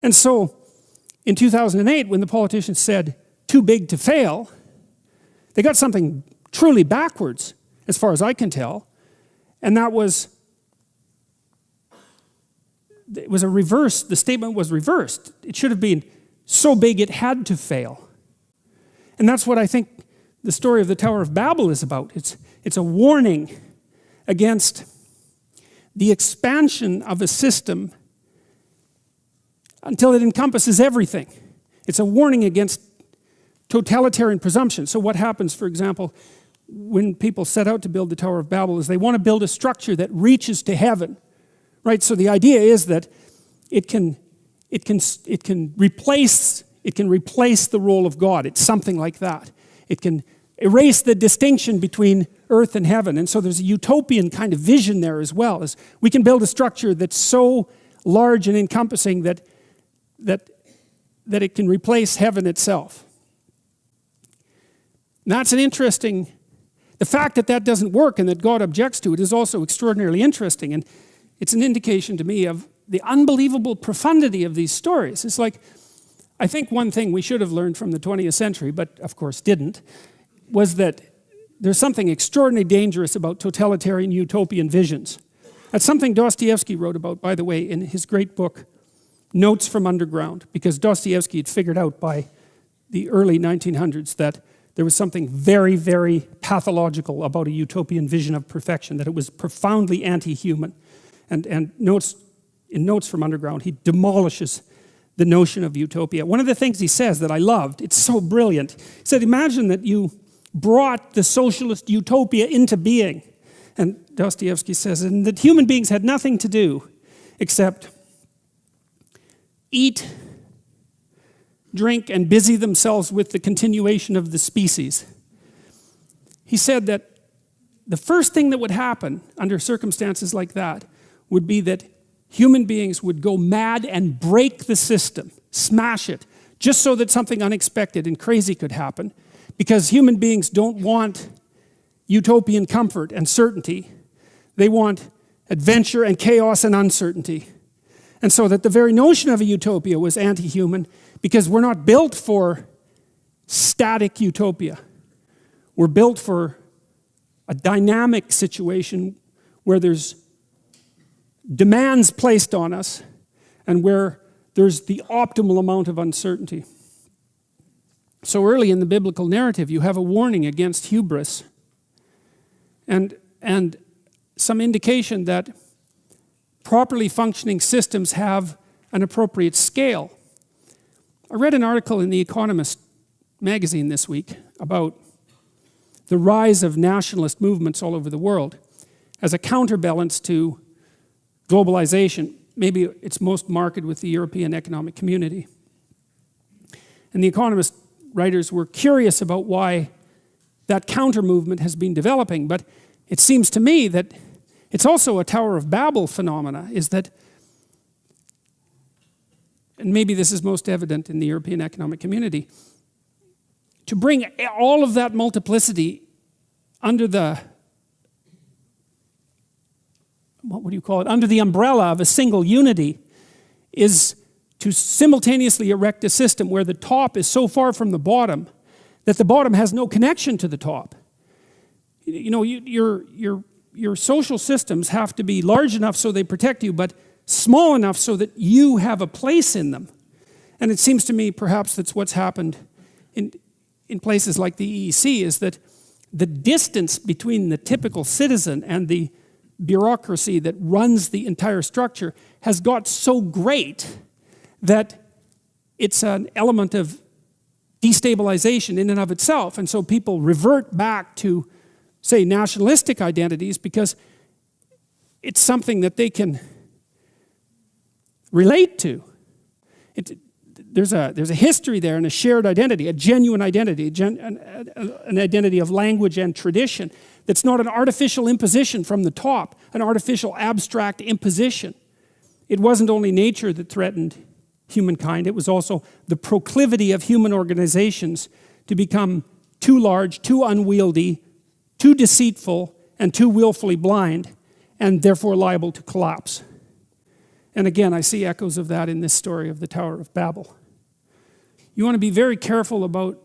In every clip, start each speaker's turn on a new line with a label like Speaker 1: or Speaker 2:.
Speaker 1: And so in 2008, when the politicians said, too big to fail, they got something truly backwards, as far as I can tell. And that was, it was a reverse, the statement was reversed. It should have been so big it had to fail. And that's what I think the story of the Tower of Babel is about. It's a warning against the expansion of a system until it encompasses everything. It's a warning against totalitarian presumption. So what happens, for example, when people set out to build the Tower of Babel is they want to build a structure that reaches to heaven, right? So the idea is that it can replace the role of God. It's something like that. It can erase the distinction between earth and heaven. And so there's a utopian kind of vision there as well, as we can build a structure that's so large and encompassing that it can replace heaven itself. And that's an interesting, the fact that that doesn't work and that God objects to it is also extraordinarily interesting. And it's an indication to me of the unbelievable profundity of these stories. It's like, I think one thing we should have learned from the 20th century, but of course didn't, was that there's something extraordinarily dangerous about totalitarian utopian visions. That's something Dostoevsky wrote about, by the way, in his great book, Notes from Underground, because Dostoevsky had figured out by the early 1900s that there was something very, very pathological about a utopian vision of perfection, that it was profoundly anti-human. And in Notes from Underground, he demolishes the notion of utopia. One of the things he says that I loved, it's so brilliant, he said, imagine that you brought the socialist utopia into being. And Dostoevsky says, and that human beings had nothing to do except eat, drink, and busy themselves with the continuation of the species. He said that the first thing that would happen under circumstances like that would be that human beings would go mad and break the system, smash it, just so that something unexpected and crazy could happen, because human beings don't want utopian comfort and certainty. They want adventure and chaos and uncertainty. And so that the very notion of a utopia was anti-human, because we're not built for static utopia. We're built for a dynamic situation where there's demands placed on us and where there's the optimal amount of uncertainty. So early in the biblical narrative, you have a warning against hubris and some indication that properly functioning systems have an appropriate scale. I read an article in The Economist magazine this week about the rise of nationalist movements all over the world as a counterbalance to globalization. Maybe it's most marked with the European Economic Community. And The Economist writers were curious about why that counter movement has been developing, but it seems to me that it's also a Tower of Babel phenomena, is that, and maybe this is most evident in the European Economic Community, to bring all of that multiplicity under the, what would you call it, under the umbrella of a single unity, is to simultaneously erect a system where the top is so far from the bottom that the bottom has no connection to the top. You know, your social systems have to be large enough so they protect you, but small enough so that you have a place in them. And it seems to me perhaps that's what's happened in places like the EEC, is that the distance between the typical citizen and the bureaucracy that runs the entire structure has got so great that it's an element of destabilization in and of itself. And so people revert back to, say, nationalistic identities because it's something that they can relate to. There's a history there and a shared identity, a genuine identity, an identity of language and tradition that's not an artificial imposition from the top, an artificial abstract imposition. It wasn't only nature that threatened humankind, it was also the proclivity of human organizations to become too large, too unwieldy, too deceitful, and too willfully blind, and therefore liable to collapse. And again, I see echoes of that in this story of the Tower of Babel. You want to be very careful about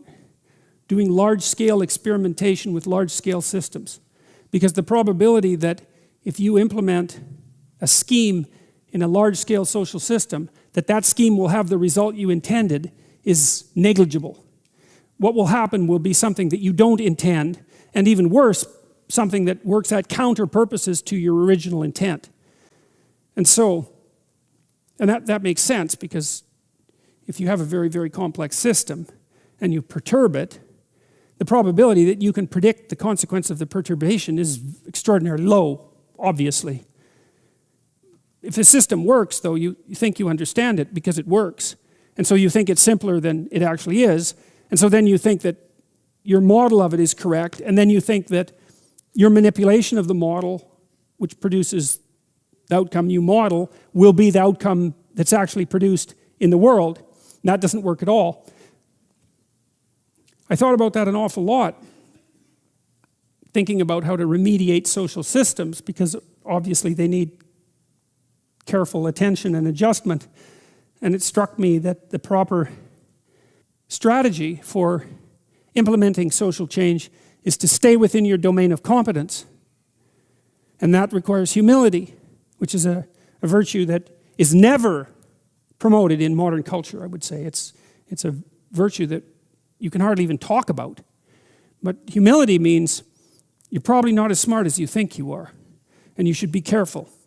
Speaker 1: doing large-scale experimentation with large-scale systems, because the probability that if you implement a scheme in a large-scale social system, that scheme will have the result you intended is negligible. What will happen will be something that you don't intend, and even worse, something that works at counter purposes to your original intent. And so, and that makes sense, because if you have a very, very complex system and you perturb it, the probability that you can predict the consequence of the perturbation is extraordinarily low, obviously. If a system works, though, you think you understand it because it works. And so you think it's simpler than it actually is. And so then you think that your model of it is correct. And then you think that your manipulation of the model, which produces the outcome you model, will be the outcome that's actually produced in the world. And that doesn't work at all. I thought about that an awful lot, thinking about how to remediate social systems, because obviously they need careful attention and adjustment. And it struck me that the proper strategy for implementing social change is to stay within your domain of competence. And that requires humility, which is a virtue that is never promoted in modern culture, I would say. It's a virtue that you can hardly even talk about. But humility means you're probably not as smart as you think you are, and you should be careful.